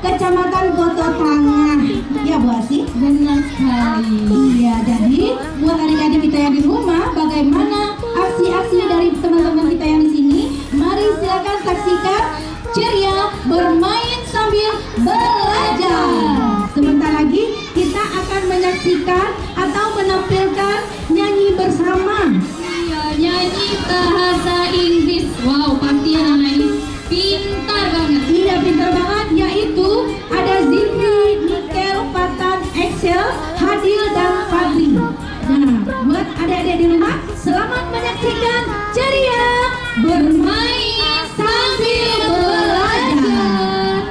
Kecamatan Koto Tangah. Ya Bu Asi? Benar sekali. Iya, jadi buat adik-adik kita yang di rumah, bagaimana aksi-aksi dari teman-teman kita yang di sini? Mari silakan saksikan ceria bermain sambil belajar. Sebentar lagi kita akan menyaksikan atau menampilkan nyanyi bersama. Iya, nyanyi bahasa Inggris. Wow, pasti anak ini pintar banget. Iya, pintar banget, yaitu ada Zikri, Nikel, Fatan, Excel, Hadil, dan Fadli. Nah, buat adik-adik di rumah, selamat menyaksikan ceria bermain sambil belajar.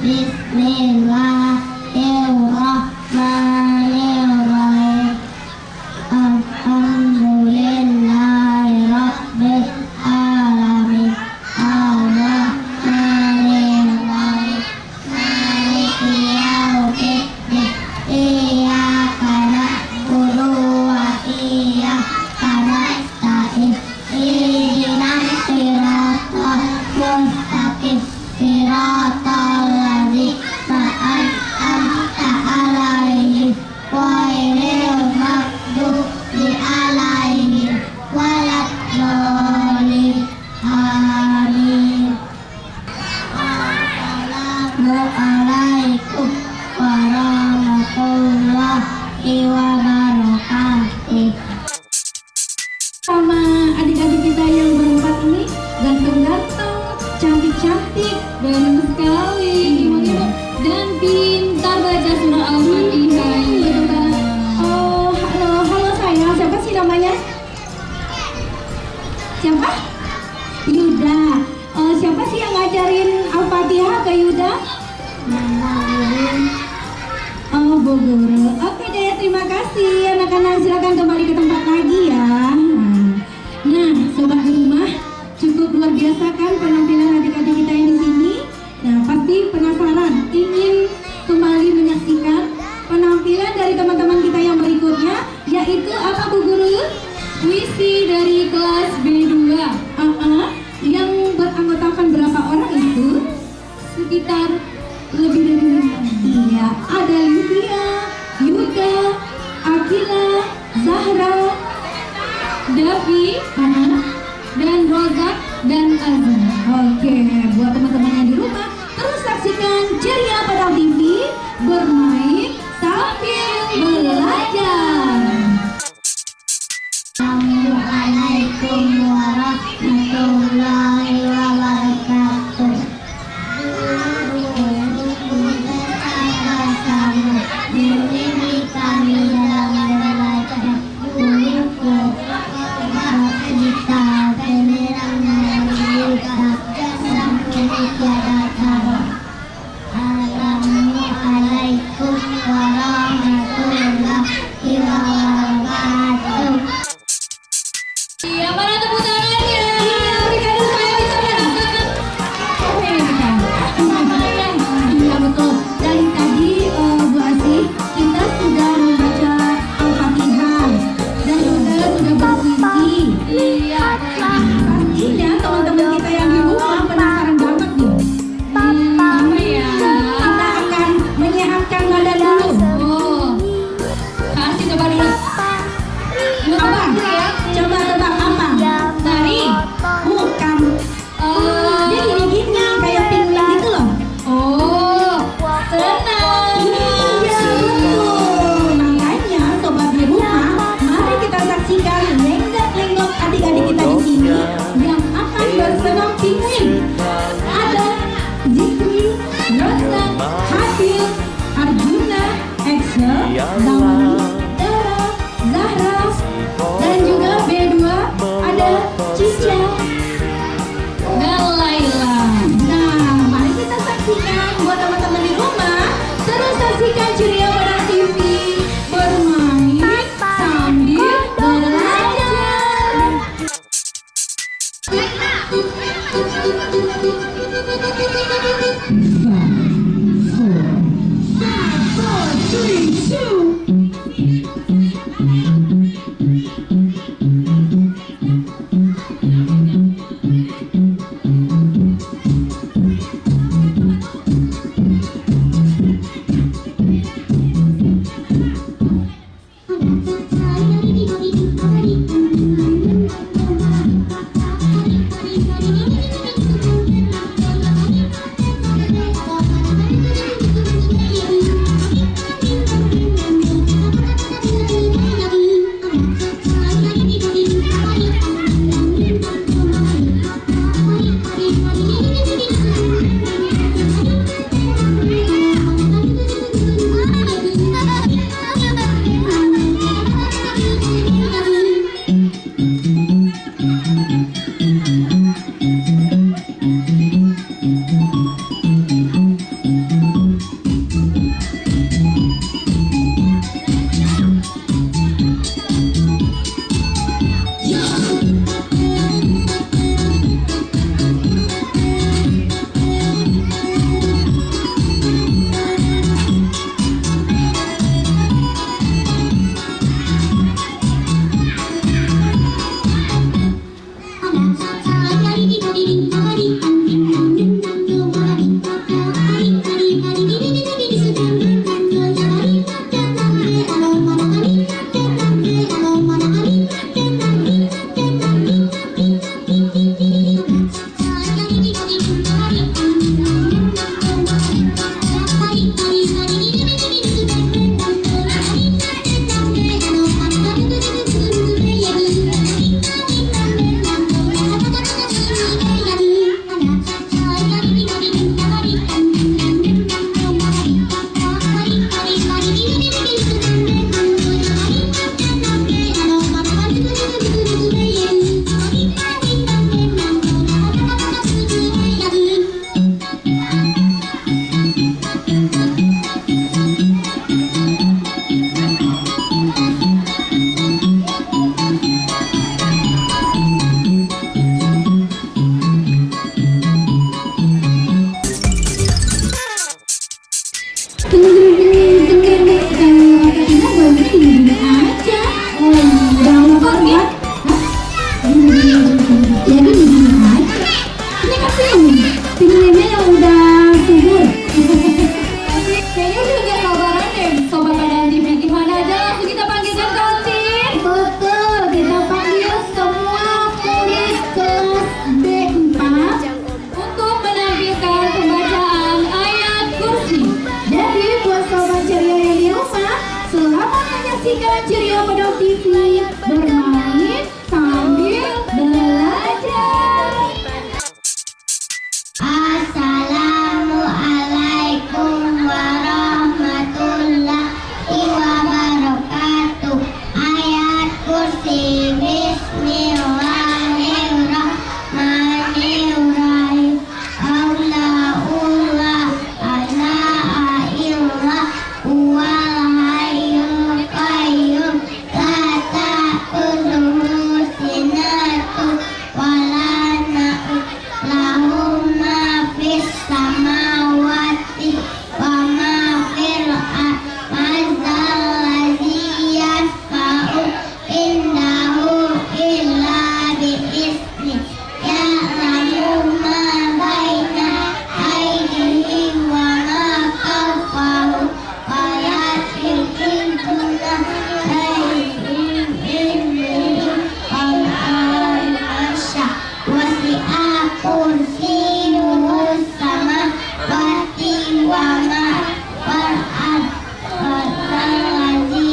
Bismillahirrahmanirrahim. Alhamdulillahirabbil alamin. Ar-Rahmanir-Rahim. Maliki yaumiddin. Iyyaka na'budu wa iyyaka nasta'in. Ihdinas siratal mustaqim. Siratal ladzina an'amta 'alaihim ghairil maghdubi 'alaihim waladdallin. Amin. Assalamualaikum warahmatullahi wabarakatuh. Sama adik-adik kita yang berempat ini ganteng-ganteng, cantik-cantik, Baru sekali. Gimana, dan pintar baca surah Al-Fatihah. Betul banget. Oh, halo sayang, siapa sih namanya? Siapa? Yuda. Siapa sih yang ngajarin Al-Fatihah ke Yuda? Oh, Bu Guru. Oke deh, terima kasih anak-anak. Silakan kembali ke tempat lagi ya. Nah, sobat di rumah, cukup luar biasa kan penampilan adik-adik kita yang di sini. Nah, pasti penasaran, ingin kembali menyaksikan penampilan dari teman-teman kita yang berikutnya, yaitu apa Bu Guru? Puisi dari kelas B2. Yang beranggotakan berapa orang itu? Sekitar Lebih dari 5. Iya, ada Lydia, Yuda, Akila, Zahra, Davi, dan Rozak, dan Azam. Oke, buat teman-teman yang di rumah, terus saksikan Ceria pada TV, bermain sambil belajar. Assalamualaikum warahmatullahi wabarakatuh. Bersama-sama mendidik kami dalam belajar buku kita penerang kita sampai tiada tara. Assalamualaikum warahmatullahi wabarakatuh. Iya, mana tepuk tangannya? Iya, berikan supaya bisa merasakan. Iya betul. Dari tadi Bu Asih, kita sudah membaca Al-Fatihah dan juga sudah berpuisi. Iya. Pastinya teman-teman kita yang di rumah penasaran banget nih. Apa ya? Kita akan menyehatkan badan dulu. Oh, kasih coba dulu. Apa? Coba tebak apa? Tari. Bukan. Dia Oh, gini-gini kayak pinguin gitu loh. oh, senang. Iya betul. Makanya sobat di rumah, mari kita saksikan lenggak-lenggok adik-adik kita di sini yang akan bersenam pinguin. Ada Zikri, Rozak, Habil, Arjuna, Excel, Zamani, Dara, Zahra, dan juga B2 ada Cica. Dan Laila. Nah, mari kita saksikan buat teman-teman di rumah. Terus saksikan Ceria pada TV, bermain sambil belajar. gini-gini aja. Udah lapar ya? Hah? Jadi gini aja. Ini kan pinguinnya yang udah subur. Kayaknya udah gak sabaran deh Sobat Kadang TV. Gimana aja langsung kita panggilkan Kaltin. Betul, kita panggil semua murid kelas B4 Untuk menampilkan pembacaan ayat kursi. Jadi buat sobat ceria yang di rumah, selamat menyaksikan Ceria Kadang TV bermain sambil belajar. Assalamualaikum warahmatullahi wabarakatuh. Ayat kursi. Bismillahirrahmanirrahim. Allahullah ala illallah huwal hayyul qayyum la ta'khudhuhu sinatun wa la nawm lahu ma fis samawati wa ma fil ardi ladzi yasfa'u indahu illa bi'izni ya'lamu ma baina aydihim wa ma khalfahum wa la yuhituna shay'in min ilmihi wasi'a kursiyyuhu samawati wa ma wal ard alladzi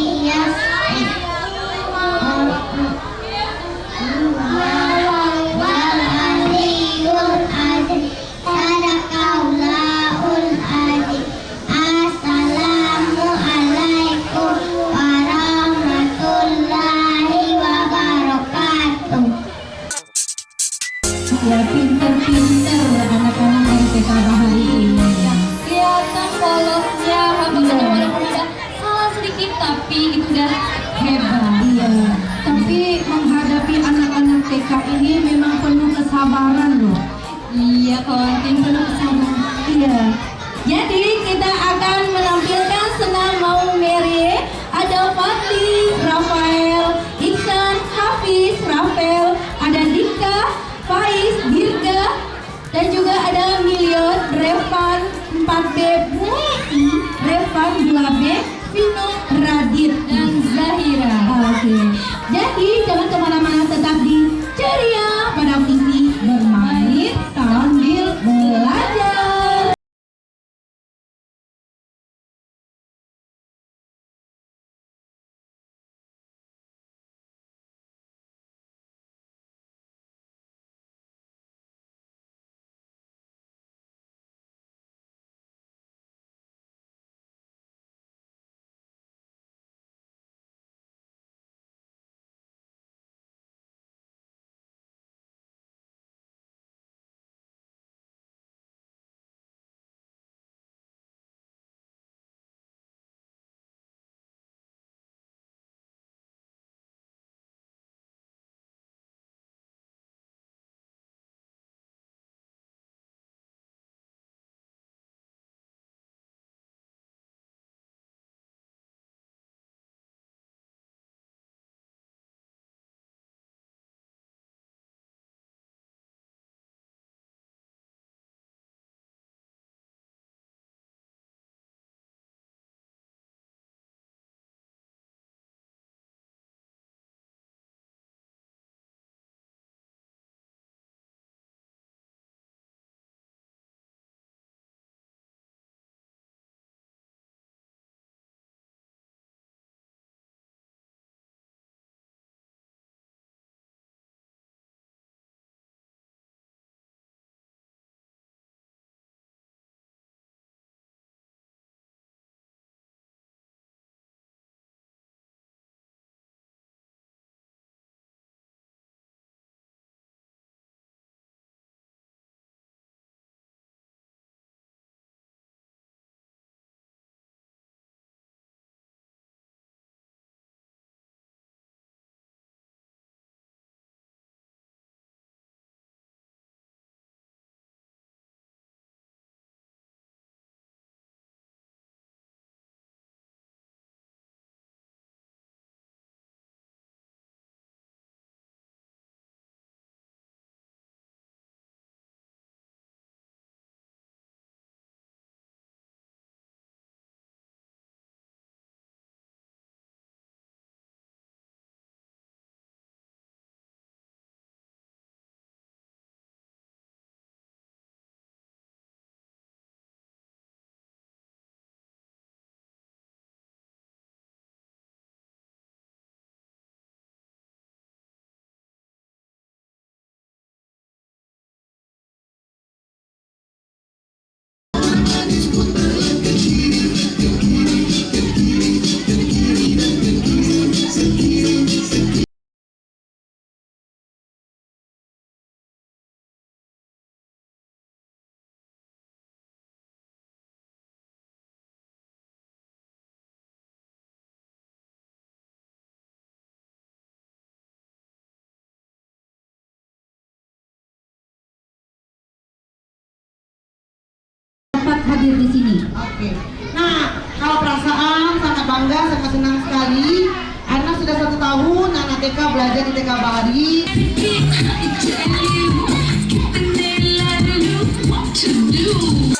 wal aliyyul azim. Sadaqallahul azim. Assalamualaikum warahmatullahi wabarakatuh. Ya pinter-pinter anak-anak dari PKB hari ini. Kelihatan polosnya, walaupun ada salah sedikit tapi itu udah hebat. Iya, tapi menghadapi anak-anak TK ini memang penuh kesabaran loh. Iya, Kaltin penuh kesabaran. Iya. Jadi kita akan menampilkan senam mau mere. Ada Fadli, Rafael, Iksan, Hafiz, Rafael, ada Dika, Faiz, Dirga, dan juga ada Milion, Revan 4B, Muisi, Revan 2B, Vino, Radit, Dan Zahira. Oke. Jadi jangan kemana-mana, tetap di Ceria pada TV bermain sambil belajar. hadir di sini. Oke. Nah, kalau perasaan sangat bangga, sangat senang sekali. Anak sudah 1 tahun, anak TK belajar di TK Bahari. to do.